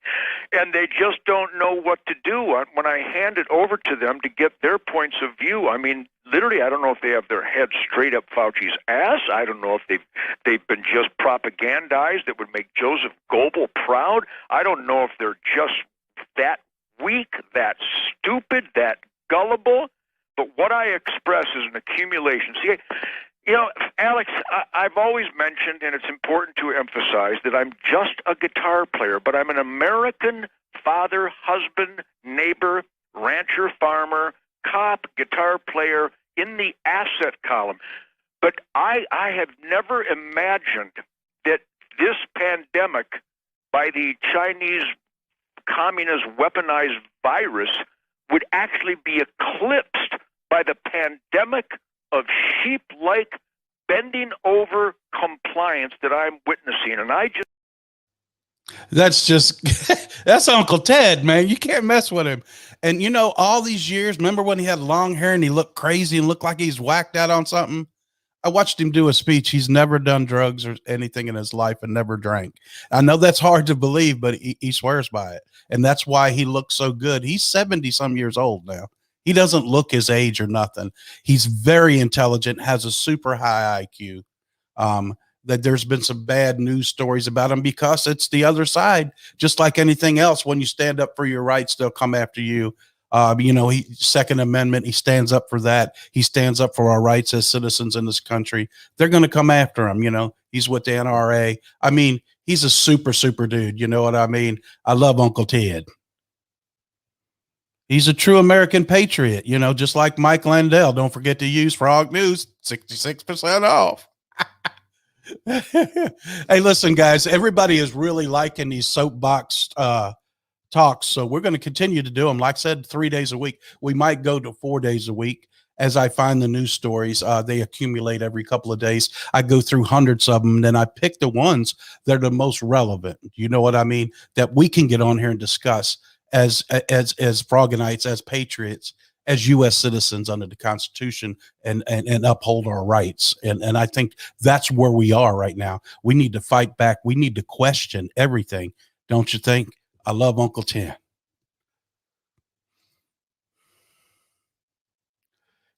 And they just don't know what to do. When I hand it over to them to get their points of view, I mean, literally, I don't know if they have their head straight up Fauci's ass. I don't know if they've been just propagandized that would make Joseph Goebbels proud. I don't know if they're just that weak, that stupid, that gullible. But what I express is an accumulation. See, you know, Alex, I've always mentioned, and it's important to emphasize, that I'm just a guitar player, but I'm an American father, husband, neighbor, rancher, farmer, cop, guitar player in the asset column. But I have never imagined that this pandemic by the Chinese communist weaponized virus would actually be eclipsed by the pandemic of sheep-like bending over compliance that I'm witnessing. And that's Uncle Ted, man. You can't mess with him. And you know, all these years, remember when he had long hair and he looked crazy and looked like he's whacked out on something? I watched him do a speech. He's never done drugs or anything in his life and never drank. I know that's hard to believe, but he swears by it. And that's why he looks so good. He's 70 some years old now. He doesn't look his age or nothing. He's very intelligent, has a super high IQ. That there's been some bad news stories about him because it's the other side. Just like anything else, when you stand up for your rights, they'll come after you. You know, Second Amendment, he stands up for that. He stands up for our rights as citizens in this country. They're going to come after him. You know, he's with the NRA. I mean, he's a super dude. You know what I mean? I love Uncle Ted. He's a true American patriot, you know, just like Mike Landell. Don't forget to use Frog News, 66% off. Hey, listen, guys, everybody is really liking these soapbox talks. So we're going to continue to do them. Like I said, 3 days a week. We might go to 4 days a week as I find the news stories. They accumulate every couple of days. I go through hundreds of them, and then I pick the ones that are the most relevant. You know what I mean? That we can get on here and discuss as Froganites, as patriots, as U.S. citizens under the Constitution, and uphold our rights. And I think that's where we are right now. We need to fight back. We need to question everything. Don't you think? I love Uncle 10.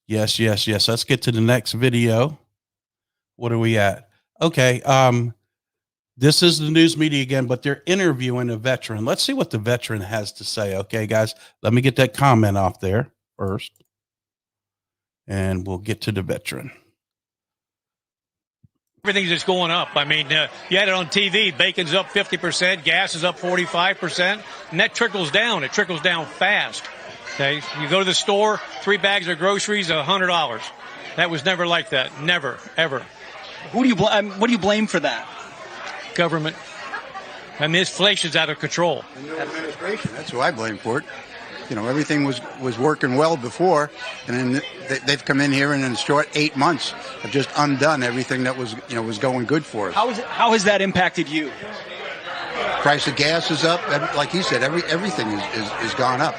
Yes, yes, yes. Let's get to the next video. What are we at? Okay. This is the news media again, but they're interviewing a veteran. Let's see what the veteran has to say. Okay, guys, let me get that comment off there first, and we'll get to the veteran. Everything's just going up. I mean, you had it on TV. Bacon's up 50%, gas is up 45%, and that trickles down. It trickles down fast. Okay, you go to the store, 3 bags of groceries, $100. That was never like that. Never, ever. Who do you what do you blame for that? Government. I mean, inflation's out of control. The new administration. That's who I blame for it. You know, everything was working well before, and then they've come in here and in a short 8 months have just undone everything that was going good for us. How has that impacted you? Price of gas is up. Like he said, everything is gone up.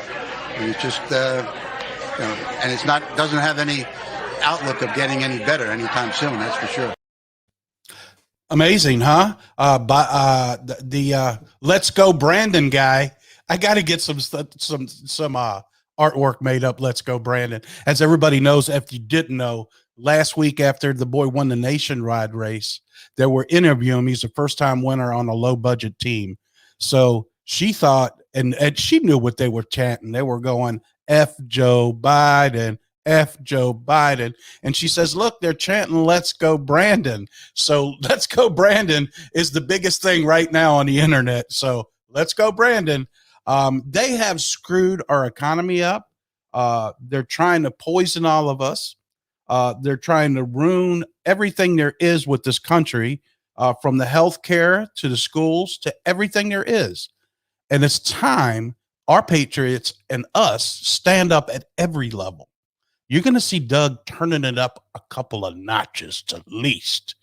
And it's just and it's doesn't have any outlook of getting any better anytime soon. That's for sure. Amazing, huh? The Let's Go Brandon guy. I got to get some artwork made up. Let's Go Brandon. As everybody knows, if you didn't know, last week after the boy won the nationwide race, they were interviewing him. He's a first-time winner on a low-budget team. So she thought, and she knew what they were chanting. They were going, F Joe Biden, F Joe Biden. And she says, look, they're chanting, let's go Brandon. So let's go Brandon is the biggest thing right now on the internet. So let's go Brandon. They have screwed our economy up. They're trying to poison all of us. They're trying to ruin everything there is with this country, from the healthcare to the schools to everything there is. And it's time our patriots and us stand up at every level. You're going to see Doug turning it up a couple of notches to least.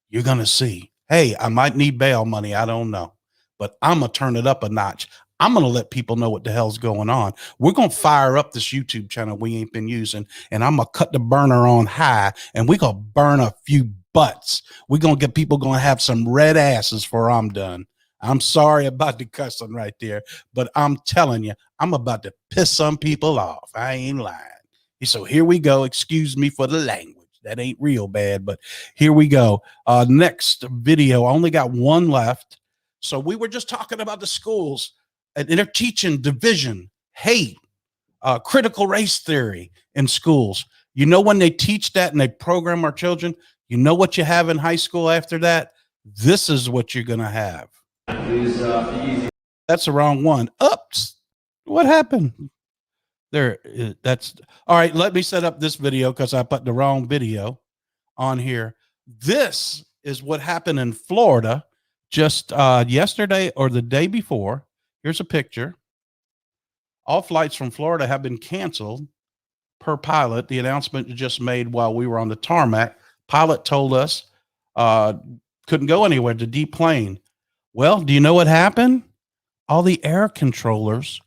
You're going to see, hey, I might need bail money. I don't know, but I'm going to turn it up a notch. I'm going to let people know what the hell's going on. We're going to fire up this YouTube channel we ain't been using, and I'm going to cut the burner on high, and we're going to burn a few butts. We're going to get people going to have some red asses before I'm done. I'm sorry about the cussing right there, but I'm telling you, I'm about to piss some people off. I ain't lying. So here we go. Excuse me for the language. That ain't real bad, but here we go. Next video. I only got one left. So we were just talking about the schools, and they're teaching division, hate, critical race theory in schools. You know, when they teach that and they program our children, you know what you have in high school after that? This is what you're going to have. That's the wrong one. Oops. What happened? There. That's all right. Let me set up this video because I put the wrong video on here. This is what happened in Florida just yesterday or the day before. Here's a picture. All flights from Florida have been canceled per pilot. The announcement just made while we were on the tarmac. Pilot told us couldn't go anywhere to deplane. Well, do you know what happened? All the air controllers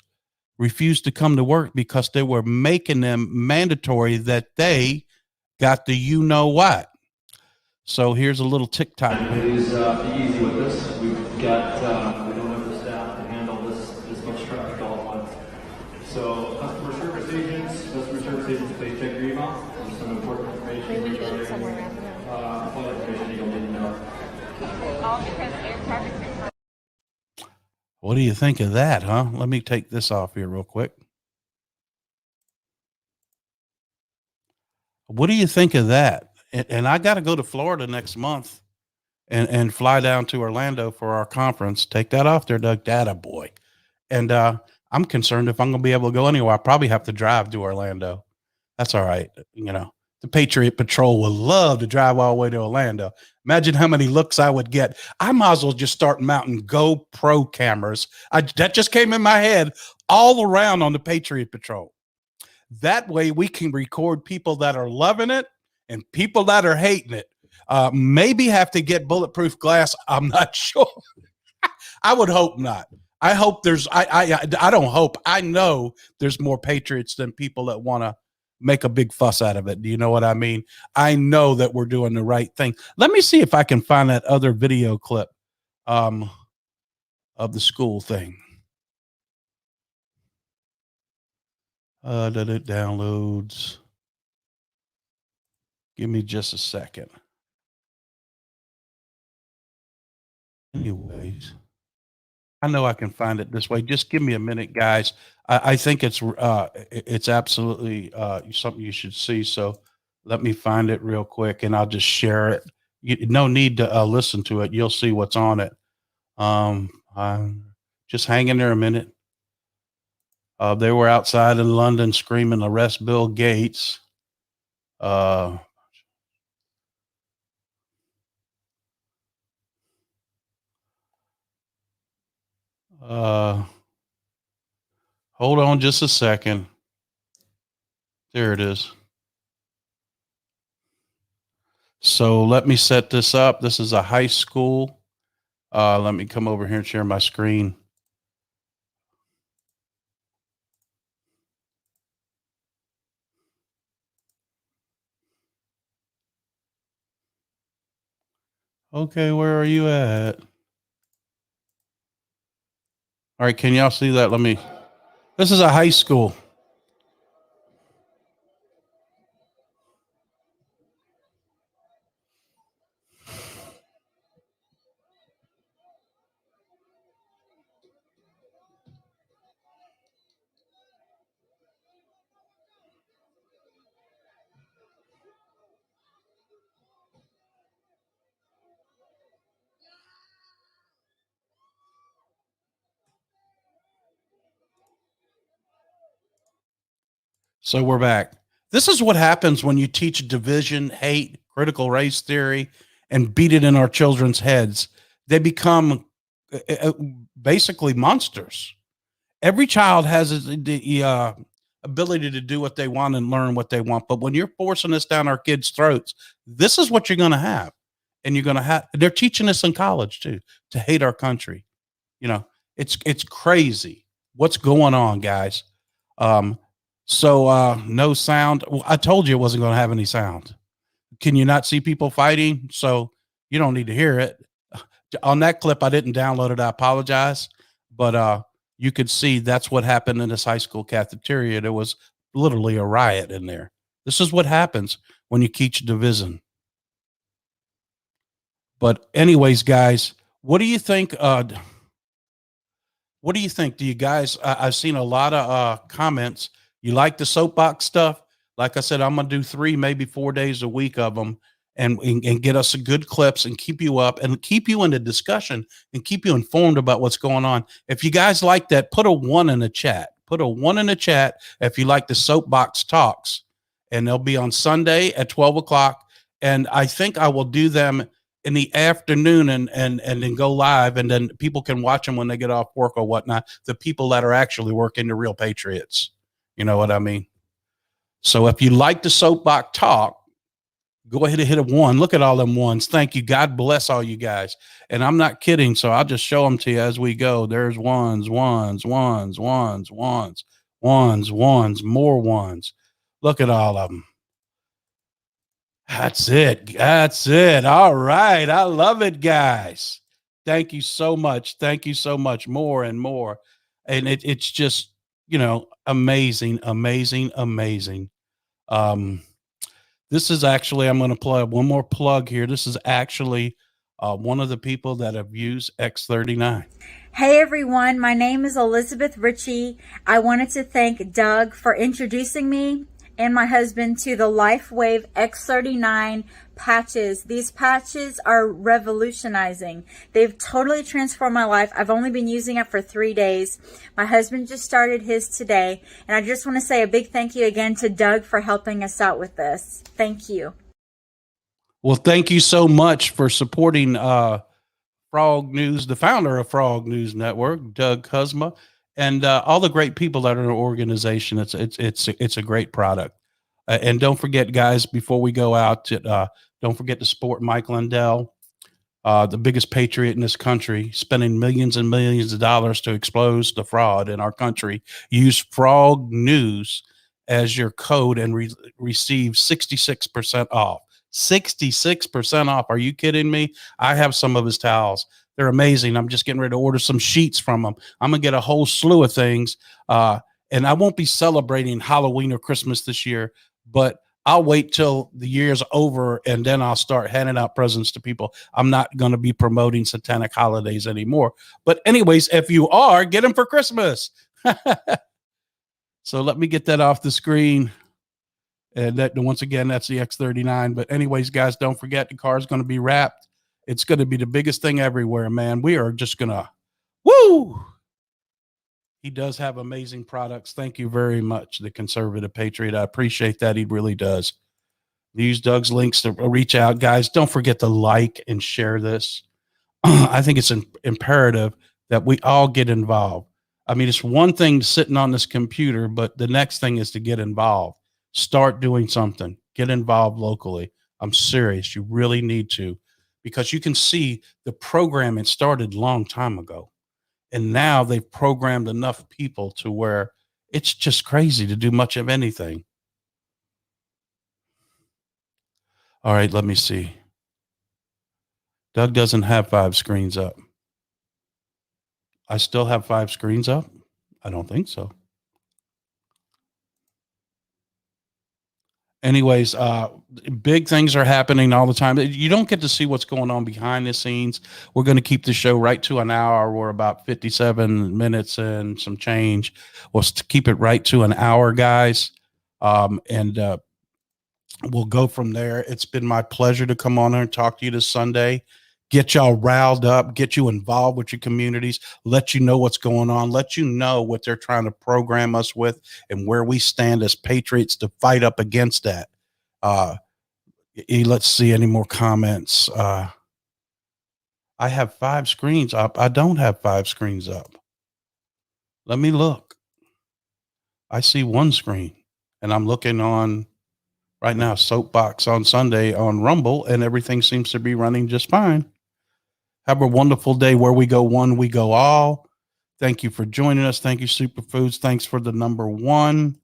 refused to come to work because they were making them mandatory that they got the you know what. So here's a little TikTok. It is easy with this. We've got we don't have the staff to handle this much traffic all at once. So customer service agents, please check your email. There's some important information. Maybe we somewhere around flight information you'll need to know. All because air traffic. What do you think of that, huh? Let me take this off here real quick. What do you think of that? And I got to go to Florida next month and fly down to Orlando for our conference. Take that off there, Doug. Data boy. And I'm concerned if I'm going to be able to go anywhere. I probably have to drive to Orlando. That's all right. You know, The Patriot Patrol would love to drive all the way to Orlando. Imagine how many looks I would get. I might as well just start mounting GoPro cameras. That just came in my head, all around on the Patriot Patrol. That way we can record people that are loving it and people that are hating it. Maybe have to get bulletproof glass. I'm not sure. I would hope not. I hope I don't hope. I know there's more patriots than people that want to make a big fuss out of it. Do you know what I mean? I know that we're doing the right thing. Let me see if I can find that other video clip of the school thing. That it downloads. Give me just a second. Anyways, I know I can find it this way. Just give me a minute, guys. I think it's absolutely something you should see. So let me find it real quick, and I'll just share it. No need to listen to it. You'll see what's on it. Just hang in there a minute. They were outside in London screaming, "Arrest Bill Gates." Hold on just a second. There it is. So let me set this up. This is a high school. Let me come over here and share my screen. Okay, where are you at? All right, can y'all see that? This is a high school. So we're back. This is what happens when you teach division, hate, critical race theory, and beat it in our children's heads. They become basically monsters. Every child has the ability to do what they want and learn what they want. But when you're forcing this down our kids' throats, this is what you're going to have. And you're going to have, they're teaching us in college too, to hate our country. You know, it's crazy what's going on, guys. So no sound. Well, I told you it wasn't going to have any sound. Can you not see people fighting? So you don't need to hear it. On that clip, I didn't download it. I apologize. But you could see that's what happened in this high school cafeteria. There was literally a riot in there. This is what happens when you teach division. But anyways, guys, what do you think? What do you think? Do you guys, I've seen a lot of comments. You like the soapbox stuff? Like I said, I'm going to do 3, maybe 4 days a week of them and get us some good clips and keep you up and keep you in the discussion and keep you informed about what's going on. If you guys like that, put a 1 in the chat. Put a 1 in the chat if you like the soapbox talks. And they'll be on Sunday at 12 o'clock. And I think I will do them in the afternoon and then go live, and then people can watch them when they get off work or whatnot. The people that are actually working, the real patriots. You know what I mean? So if you like the soapbox talk, go ahead and hit a 1. Look at all them 1s. Thank you. God bless all you guys. And I'm not kidding. So I'll just show them to you as we go. There's 1s, 1s, 1s, 1s, 1s, 1s, 1s, more 1s. Look at all of them. That's it. That's it. All right. I love it, guys. Thank you so much. Thank you so much. More and more. And it's just, you know, amazing, amazing, amazing. This is actually, I'm going to plug one more plug here. This is actually one of the people that have used X39. Hey everyone, my name is Elizabeth Ritchie. I wanted to thank Doug for introducing me and my husband to the LifeWave X39 patches. These patches are revolutionizing. They've totally transformed my life. I've only been using it for 3 days. My husband just started his today. And I just want to say a big thank you again to Doug for helping us out with this. Thank you. Well, thank you so much for supporting Frog News, the founder of Frog News Network, Doug Kuzma, and all the great people that are in our organization. It's a great product. And don't forget, guys, before we go out, don't forget to support Mike Lindell, the biggest patriot in this country, spending millions and millions of dollars to expose the fraud in our country. Use Frog News as your code and receive 66% off. 66% off. Are you kidding me? I have some of his towels. They're amazing. I'm just getting ready to order some sheets from him. I'm going to get a whole slew of things. And I won't be celebrating Halloween or Christmas this year, but I'll wait till the year's over and then I'll start handing out presents to people. I'm not going to be promoting satanic holidays anymore. But anyways, if you are, get them for Christmas. So let me get that off the screen. And that, once again, that's the X39. But anyways, guys, don't forget the car is going to be wrapped. It's going to be the biggest thing everywhere, man. We are just going to, woo! He does have amazing products. Thank you very much, the Conservative Patriot. I appreciate that. He really does. Use Doug's links to reach out. Guys, don't forget to like and share this. I think it's imperative that we all get involved. I mean, it's one thing sitting on this computer, but the next thing is to get involved. Start doing something. Get involved locally. I'm serious. You really need to, because you can see the programming started a long time ago. And now they've programmed enough people to where it's just crazy to do much of anything. All right, let me see. Doug doesn't have 5 screens up. I still have 5 screens up? I don't think so. Anyways, big things are happening all the time. You don't get to see what's going on behind the scenes. We're going to keep the show right to an hour. We're about 57 minutes and some change. We'll keep it right to an hour, guys. And we'll go from there. It's been my pleasure to come on here and talk to you this Sunday. Get y'all riled up, get you involved with your communities, let you know what's going on, let you know what they're trying to program us with and where we stand as patriots to fight up against that. Let's see any more comments. I have 5 screens up. I don't have 5 screens up. Let me look. I see 1 screen and I'm looking on right now, Soapbox on Sunday on Rumble, and everything seems to be running just fine. Have a wonderful day. Where we go one, we go all. Thank you for joining us. Thank you, Superfoods. Thanks for the number 1.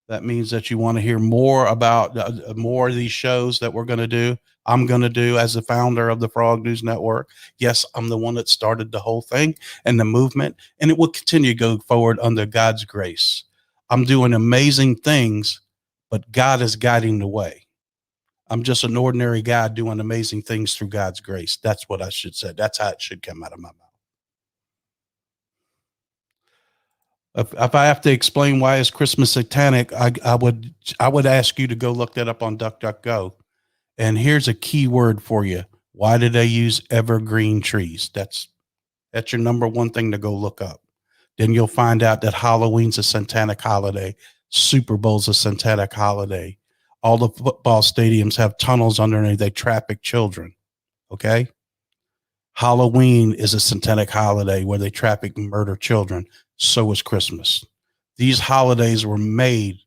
That means that you want to hear more about more of these shows that we're going to do. I'm going to do as the founder of the Frog News Network. Yes, I'm the one that started the whole thing and the movement, and it will continue to go forward under God's grace. I'm doing amazing things, but God is guiding the way. I'm just an ordinary guy doing amazing things through God's grace. That's what I should say. That's how it should come out of my mouth. If I have to explain why is Christmas satanic, I would ask you to go look that up on DuckDuckGo. And here's a key word for you. Why do they use evergreen trees? That's your number 1 thing to go look up. Then you'll find out that Halloween's a satanic holiday. Super Bowl's a satanic holiday. All the football stadiums have tunnels underneath. They traffic children. Okay. Halloween is a satanic holiday where they traffic and murder children. So is Christmas. These holidays were made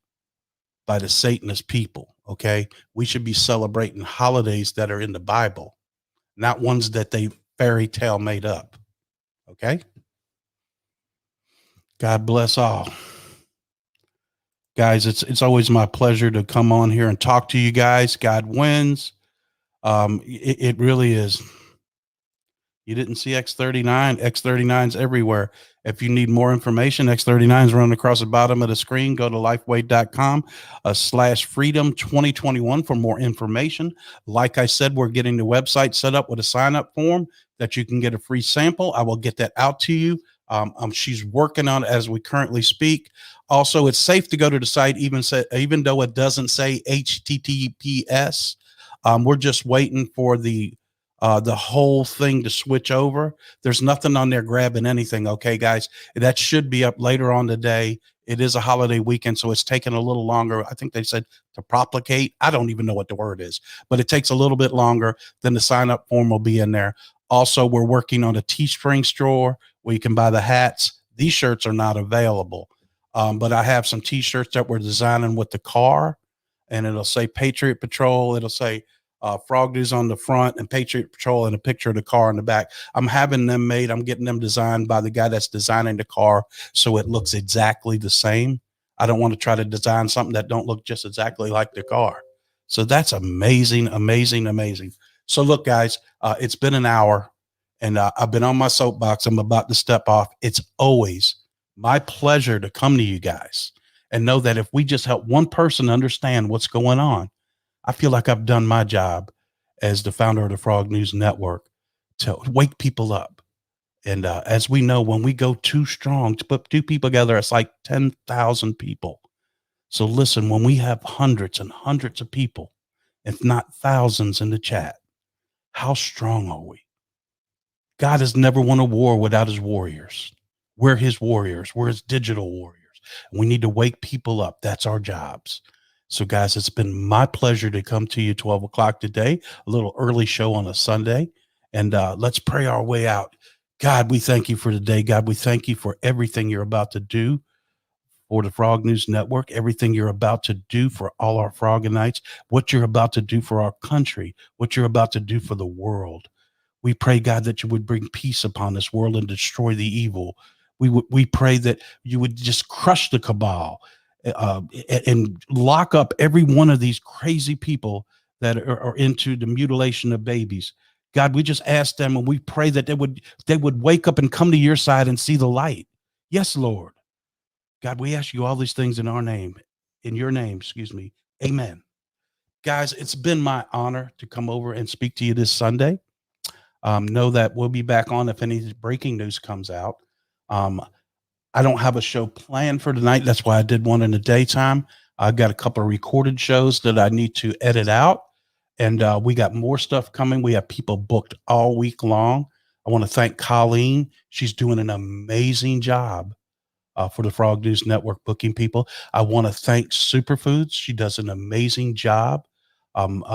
by the Satanist people. Okay. We should be celebrating holidays that are in the Bible, not ones that they fairy tale made up. Okay. God bless all. Guys, it's always my pleasure to come on here and talk to you guys. God wins. It really is. You didn't see X39. X39's everywhere. If you need more information, X39's running across the bottom of the screen. Go to lifeway.com/freedom2021 for more information. Like I said, we're getting the website set up with a sign-up form that you can get a free sample. I will get that out to you. She's working on it as we currently speak. Also, it's safe to go to the site, even though it doesn't say HTTPS. We're just waiting for the whole thing to switch over. There's nothing on there grabbing anything. Okay, guys, that should be up later on today. It is a holiday weekend, so it's taking a little longer. I think they said to propagate. I don't even know what the word is, but it takes a little bit longer. Then the sign up form will be in there. Also, we're working on a Teespring store where you can buy the hats. These shirts are not available, but I have some T-shirts that we're designing with the car, and it'll say Patriot Patrol. It'll say Frog News on the front and Patriot Patrol and a picture of the car in the back. I'm having them made. I'm getting them designed by the guy that's designing the car so it looks exactly the same. I don't want to try to design something that don't look just exactly like the car. So that's amazing, amazing, amazing. So look, guys, it's been an hour, and I've been on my soapbox. I'm about to step off. It's always my pleasure to come to you guys and know that if we just help one person understand what's going on, I feel like I've done my job as the founder of the Frog News Network to wake people up. And as we know, when we go too strong to put two people together, it's like 10,000 people. So listen, when we have hundreds and hundreds of people, if not thousands in the chat, how strong are we? God has never won a war without his warriors. We're his warriors. We're his digital warriors. We need to wake people up. That's our jobs. So, guys, it's been my pleasure to come to you 12 o'clock today, a little early show on a Sunday. And let's pray our way out. God, we thank you for today. God, we thank you for everything you're about to do for the Frog News Network, everything you're about to do for all our Froganites, what you're about to do for our country, what you're about to do for the world. We pray, God, that you would bring peace upon this world and destroy the evil. We pray that you would just crush the cabal and lock up every one of these crazy people that are into the mutilation of babies. God, we just ask them, and we pray that they would wake up and come to your side and see the light. Yes, Lord. God, we ask you all these things in your name. Amen. Guys, it's been my honor to come over and speak to you this Sunday. Know that we'll be back on if any breaking news comes out. I don't have a show planned for tonight. That's why I did one in the daytime. I've got a couple of recorded shows that I need to edit out. And we got more stuff coming. We have people booked all week long. I want to thank Colleen. She's doing an amazing job for the Frog News Network booking people. I want to thank Superfoods. She does an amazing job, helping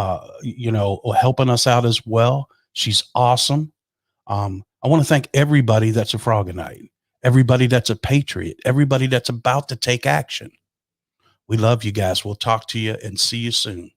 us out as well. She's awesome. I want to thank everybody that's a Froganite, everybody that's a patriot, everybody that's about to take action. We love you guys. We'll talk to you and see you soon.